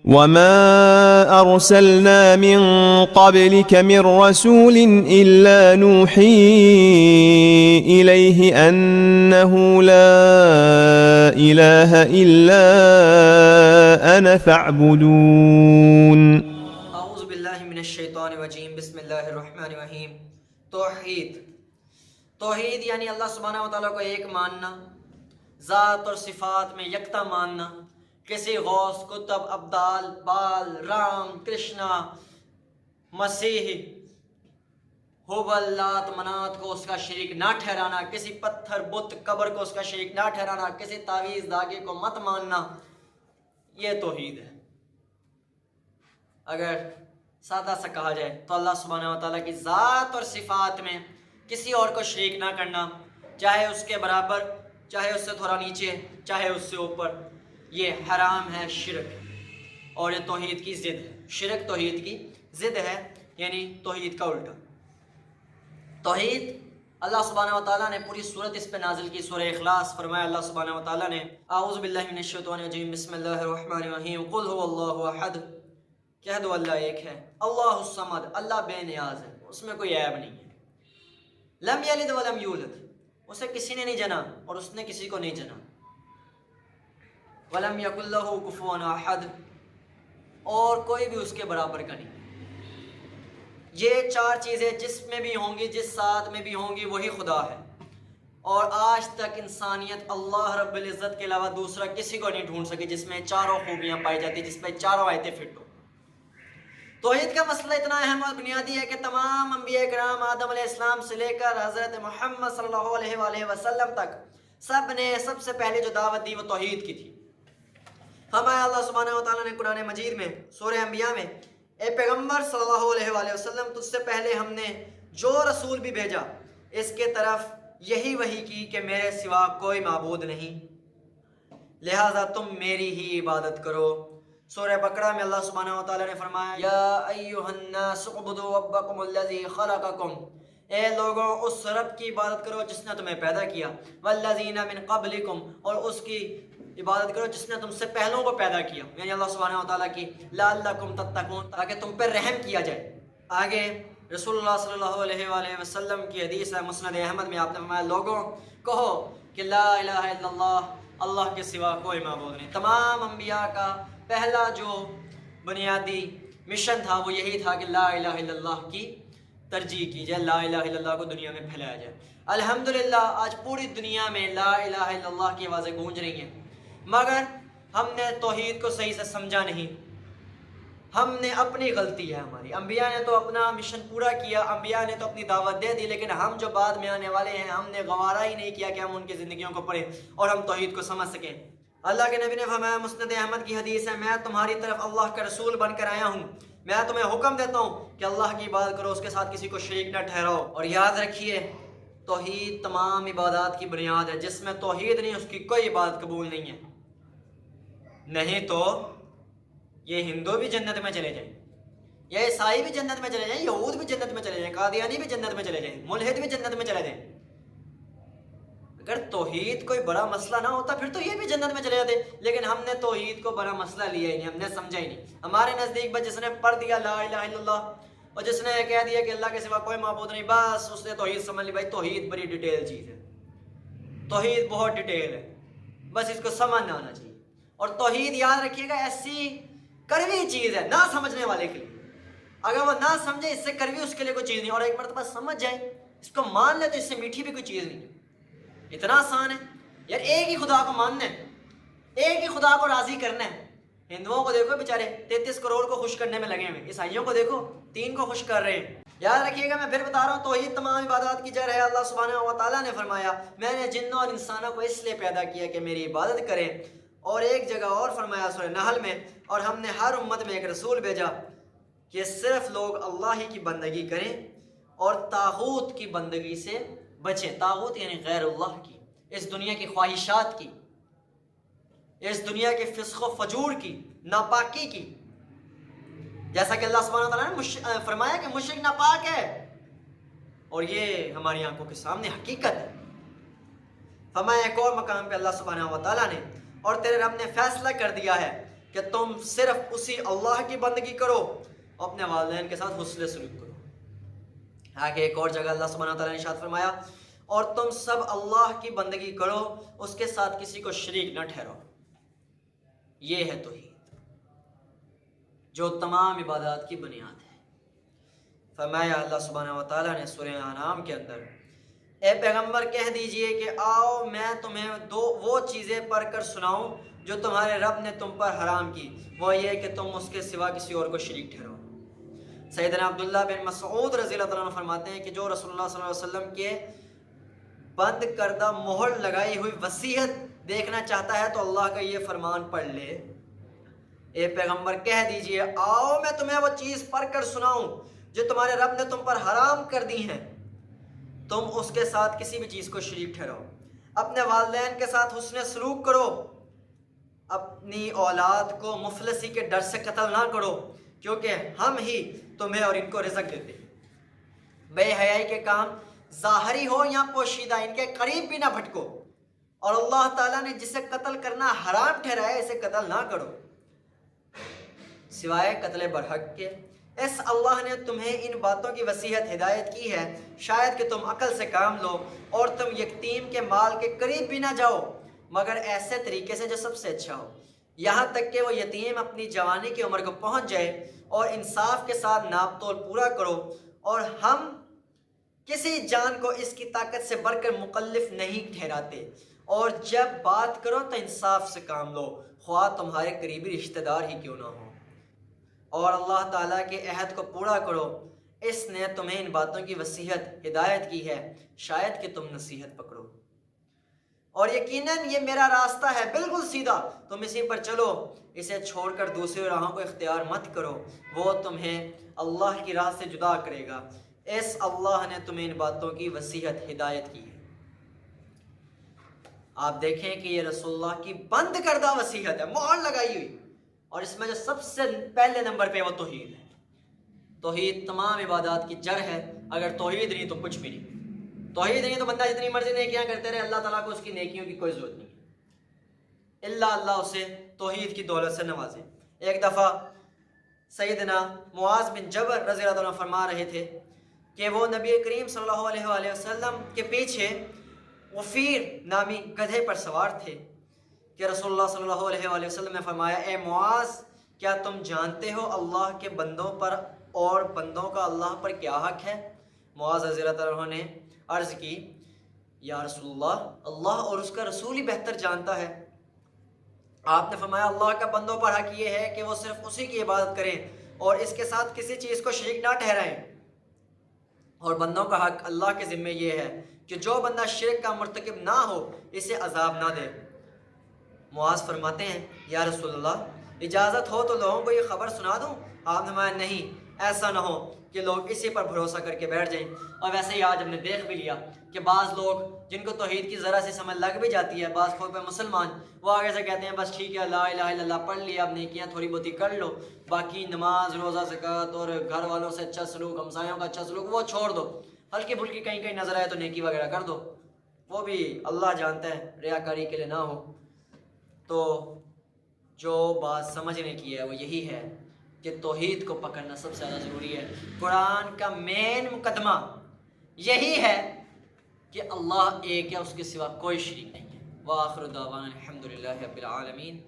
وما أرسلنا من قبلك من رسول إلا نوحي إليه أنه لا إله إلا أنا فاعبدون۔ اعوذ باللہ من الشیطان الرجیم، بسم اللہ الرحمن الرحیم۔ توحید یعنی اللہ سبحانہ و تعالیٰ کو ایک ماننا، ذات اور صفات میں یکتا ماننا، کسی غوث، کتب، ابدال، بال، رام، کرشنا، مسیح، حبل، لات، منات کو اس کا شریک نہ ٹھہرانا، کسی پتھر، بت، قبر کو اس کا شریک نہ ٹھہرانا، کسی تعویذ دھاگے کو مت ماننا، یہ توحید ہے۔ اگر سادہ سا کہا جائے تو اللہ سبحانہ و تعالیٰ کی ذات اور صفات میں کسی اور کو شریک نہ کرنا، چاہے اس کے برابر، چاہے اس سے تھوڑا نیچے، چاہے اس سے اوپر، یہ حرام ہے، شرک، اور یہ توحید کی ضد ہے۔ شرک توحید کی ضد ہے، یعنی توحید کا الٹا۔ توحید اللہ سبحانہ و تعالیٰ نے پوری صورت اس پہ نازل کی۔ سورہ اخلاص فرمایا اللہ سبحانہ و تعالیٰ نے، اعوذ باللہ من الشیطان الرجیم، بسم اللہ الرحمن الرحیم، قل هو اللہ احد، کہہ دو اللہ ایک ہے، اللہ الصمد، اللہ بے نیاز ہے، اس میں کوئی عیب نہیں ہے، لم یلد ولم یولد، اسے کسی نے نہیں جنا اور اس نے کسی کو نہیں جنا، ولم یکن لہ کفوا احد، اور کوئی بھی اس کے برابر کا نہیں۔ یہ چار چیزیں جس میں بھی ہوں گی، جس ساتھ میں بھی ہوں گی، وہی خدا ہے، اور آج تک انسانیت اللہ رب العزت کے علاوہ دوسرا کسی کو نہیں ڈھونڈ سکی جس میں چاروں خوبیاں پائی جاتی، جس میں چاروں آیتیں فٹ ہو۔ توحید کا مسئلہ اتنا اہم اور بنیادی ہے کہ تمام انبیاء کرام آدم علیہ السلام سے لے کر حضرت محمد صلی اللہ علیہ وآلہ وسلم تک سب نے سب سے پہلے جو دعوت دی وہ توحید کی تھی۔ فرمایا اللہ سبحانہ و تعالیٰ نے قرآن مجید میں سورہ انبیاء میں، اے پیغمبر صلی اللہ علیہ وآلہ وسلم، تجھ سے پہلے ہم نے جو رسول بھی بھیجا اس کے طرف یہی وحی کی کہ میرے سوا کوئی معبود نہیں، لہذا تم میری ہی عبادت کرو۔ سورہ بقرہ میں اللہ سبحانہ و تعالیٰ نے فرمایا، یا ایھا الناس اعبدوا ربکم الذی خلقکم، اے لوگوں اس رب کی عبادت کرو جس نے تمہیں پیدا کیا، والذین من قبلکم، اور اس کی عبادت کرو جس نے تم سے پہلوں کو پیدا کیا، یعنی اللہ سبحانہ و تعالیٰ کی، لعلکم تتقون، تاکہ تم پر رحم کیا جائے۔ آگے رسول اللہ صلی اللہ علیہ وآلہ وسلم کی حدیث ہے مسند احمد میں، آپ نے فرمایا، لوگوں کہو کہ لا الہ الا اللہ، اللہ کے سوا کوئی معبود نہیں۔ تمام انبیاء کا پہلا جو بنیادی مشن تھا وہ یہی تھا کہ لا الہ الا اللہ کی ترجیح کی جائے، لا الہ الا اللہ کو دنیا میں پھیلایا جائے۔ الحمدللہ آج پوری دنیا میں لا الہ الا اللہ کی آوازیں گونج رہی ہیں، مگر ہم نے توحید کو صحیح سے سمجھا نہیں، ہم نے اپنی غلطی ہے ہماری۔ انبیاء نے تو اپنا مشن پورا کیا، انبیاء نے تو اپنی دعوت دے دی، لیکن ہم جو بعد میں آنے والے ہیں ہم نے گوارا ہی نہیں کیا کہ ہم ان کی زندگیوں کو پڑھیں اور ہم توحید کو سمجھ سکیں۔ اللہ کے نبی نے فرمایا، مسند احمد کی حدیث ہے، میں تمہاری طرف اللہ کا رسول بن کر آیا ہوں، میں تمہیں حکم دیتا ہوں کہ اللہ کی عبادت کرو، اس کے ساتھ کسی کو شریک نہ ٹھہراؤ، اور یاد رکھیے توحید تمام عبادات کی بنیاد ہے، جس میں توحید نہیں اس کی کوئی عبادت قبول نہیں ہے۔ نہیں تو یہ ہندو بھی جنت میں چلے جائیں، یا عیسائی بھی جنت میں چلے جائیں، یہود بھی جنت میں چلے جائیں، قادیانی بھی جنت میں چلے جائیں، ملحد بھی جنت میں چلے جائیں۔ اگر توحید کوئی بڑا مسئلہ نہ ہوتا پھر تو یہ بھی جنت میں چلے جاتے، لیکن ہم نے توحید کو بڑا مسئلہ لیا ہی نہیں، ہم نے سمجھا ہی نہیں۔ ہمارے نزدیک بس جس نے پڑھ دیا لا الہ الا اللہ، اور جس نے کہہ دیا کہ اللہ کے سوا کوئی معبود نہیں، بس اس نے توحید سمجھ لی۔ بھائی توحید بڑی ڈیٹیل چیز ہے، توحید بہت ڈیٹیل ہے، بس اس کو سمجھنا آنا چاہیے۔ اور توحید یاد رکھیے گا ایسی کڑوی چیز ہے نہ سمجھنے والے کے لیے، اگر وہ نہ سمجھے اس سے کڑوی اس کے لیے کوئی چیز نہیں، اور ایک مرتبہ سمجھ جائے اس کو مان لے تو اس سے میٹھی بھی کوئی چیز نہیں۔ اتنا آسان ہے یار، ایک ہی خدا کو ماننا ہے، ایک ہی خدا کو راضی کرنا ہے۔ ہندوؤں کو دیکھو بیچارے 33 کروڑ کو خوش کرنے میں لگے ہوئے، عیسائیوں کو دیکھو 3 کو خوش کر رہے ہیں۔ یاد رکھیے گا، میں پھر بتا رہا ہوں، توحید تمام عبادات کی جڑ ہے۔ اللہ سبحانہ و تعالیٰ نے فرمایا، میں نے جنوں اور انسانوں کو اس لیے پیدا کیا کہ میری عبادت کریں، اور ایک جگہ اور فرمایا سورہ نحل میں، اور ہم نے ہر امت میں ایک رسول بھیجا کہ صرف لوگ اللہ ہی کی بندگی کریں اور طاغوت کی بندگی سے بچیں۔ طاغوت یعنی غیر اللہ کی، اس دنیا کی خواہشات کی، اس دنیا کے فسق و فجور کی، ناپاکی کی، جیسا کہ اللہ سبحانہ وتعالیٰ نے فرمایا کہ مشرک ناپاک ہے، اور یہ ہماری آنکھوں کے سامنے حقیقت ہے۔ فرمایا ایک اور مقام پہ اللہ سبحانہ وتعالیٰ نے، اور تیرے رب نے فیصلہ کر دیا ہے کہ تم صرف اسی اللہ کی بندگی کرو، اپنے والدین کے ساتھ حسن سلوک کرو۔ آگے ایک اور جگہ اللہ سبحانہ وتعالیٰ نے ارشاد فرمایا اور تم سب اللہ کی بندگی کرو، اس کے ساتھ کسی کو شریک نہ ٹھہراؤ۔ یہ ہے توحید جو تمام عبادات کی بنیاد ہے۔ فرمایا اللہ سبحانہ وتعالیٰ نے سورہ انعام کے اندر، اے پیغمبر کہہ دیجئے کہ آؤ میں تمہیں وہ چیزیں پڑھ کر سناؤں جو تمہارے رب نے تم پر حرام کی، وہ یہ کہ تم اس کے سوا کسی اور کو شریک ٹھہراؤ۔ سیدنا عبداللہ بن مسعود رضی اللہ عنہ فرماتے ہیں کہ جو رسول اللہ صلی اللہ علیہ وسلم کے بند کردہ مہر لگائی ہوئی وصیت دیکھنا چاہتا ہے تو اللہ کا یہ فرمان پڑھ لے، اے پیغمبر کہہ دیجئے آؤ میں تمہیں وہ چیز پڑھ کر سناؤں جو تمہارے رب نے تم پر حرام کر دی ہیں، تم اس کے ساتھ کسی بھی چیز کو شریک ٹھہراؤ، اپنے والدین کے ساتھ حسن سلوک کرو، اپنی اولاد کو مفلسی کے ڈر سے قتل نہ کرو کیونکہ ہم ہی تمہیں اور ان کو رزق دیتے ہیں، بے حیائی کے کام ظاہری ہو یا پوشیدہ ان کے قریب بھی نہ بھٹکو، اور اللہ تعالیٰ نے جسے قتل کرنا حرام ٹھہرایا اسے قتل نہ کرو سوائے قتل برحق کے۔ اس اللہ نے تمہیں ان باتوں کی وصیت ہدایت کی ہے شاید کہ تم عقل سے کام لو، اور تم یتیم کے مال کے قریب بھی نہ جاؤ مگر ایسے طریقے سے جو سب سے اچھا ہو، یہاں تک کہ وہ یتیم اپنی جوانی کی عمر کو پہنچ جائے، اور انصاف کے ساتھ ناپ تول پورا کرو، اور ہم کسی جان کو اس کی طاقت سے بڑھ کر مکلف نہیں ٹھہراتے، اور جب بات کرو تو انصاف سے کام لو خواہ تمہارے قریبی رشتہ دار ہی کیوں نہ ہو، اور اللہ تعالیٰ کے عہد کو پورا کرو، اس نے تمہیں ان باتوں کی وصیت ہدایت کی ہے شاید کہ تم نصیحت پکڑو، اور یقیناً یہ میرا راستہ ہے بالکل سیدھا، تم اسی پر چلو، اسے چھوڑ کر دوسری راہوں کو اختیار مت کرو، وہ تمہیں اللہ کی راہ سے جدا کرے گا، اس اللہ نے تمہیں ان باتوں کی وصیت ہدایت کی ہے۔ آپ دیکھیں کہ یہ رسول اللہ کی بند کردہ وصیت ہے، مہر لگائی ہوئی، اور اس میں جو سب سے پہلے نمبر پہ وہ توحید ہے۔ توحید تمام عبادات کی جڑ ہے، اگر توحید نہیں تو کچھ بھی نہیں، توحید نہیں تو بندہ جتنی مرضی نیکیاں کرتے رہے اللہ تعالیٰ کو اس کی نیکیوں کی کوئی ضرورت نہیں ہے، اللہ اسے توحید کی دولت سے نوازے۔ ایک دفعہ سیدنا معاذ بن جبل رضی اللہ عنہ فرما رہے تھے کہ وہ نبی کریم صلی اللہ علیہ وآلہ وسلم کے پیچھے وفیر نامی گدھے پر سوار تھے کہ رسول اللہ صلی اللہ علیہ وآلہ وسلم نے فرمایا اے معاذ کیا تم جانتے ہو اللہ کے بندوں پر اور بندوں کا اللہ پر کیا حق ہے؟ معاذ رضی اللہ عنہ نے عرض کی یا رسول اللہ، اللہ اور اس کا رسول ہی بہتر جانتا ہے۔ آپ نے فرمایا اللہ کا بندوں پر حق یہ ہے کہ وہ صرف اسی کی عبادت کریں اور اس کے ساتھ کسی چیز کو شریک نہ ٹھہرائیں، اور بندوں کا حق اللہ کے ذمے یہ ہے کہ جو بندہ شرک کا مرتکب نہ ہو اسے عذاب نہ دے۔ معاذ فرماتے ہیں یا رسول اللہ اجازت ہو تو لوگوں کو یہ خبر سنا دوں؟ آپ نے فرمایا نہیں، ایسا نہ ہو کہ لوگ اسی پر بھروسہ کر کے بیٹھ جائیں۔ اور ویسے ہی آج ہم نے دیکھ بھی لیا کہ بعض لوگ جن کو توحید کی ذرا سی سمجھ لگ بھی جاتی ہے، بعض خود پہ مسلمان، وہ آگے سے کہتے ہیں بس ٹھیک ہے لا الہ الا اللہ پڑھ لیا، اب نیکیاں تھوڑی بہت ہی کر لو، باقی نماز روزہ زکوٰۃ اور گھر والوں سے اچھا سلوک، ہمسایوں کا اچھا سلوک وہ چھوڑ دو، ہلکی پھلکی کہیں کہیں نظر آئے تو نیکی وغیرہ کر دو، وہ بھی اللہ جانتا ہے ریاکاری کے لیے نہ ہو۔ تو جو بات سمجھنے کی ہے وہ یہی ہے کہ توحید کو پکڑنا سب سے زیادہ ضروری ہے۔ قرآن کا مین مقدمہ یہی ہے کہ اللہ ایک ہے، اس کے سوا کوئی شریک نہیں ہے۔ وآخر دعوانا الحمدللہ رب العالمین۔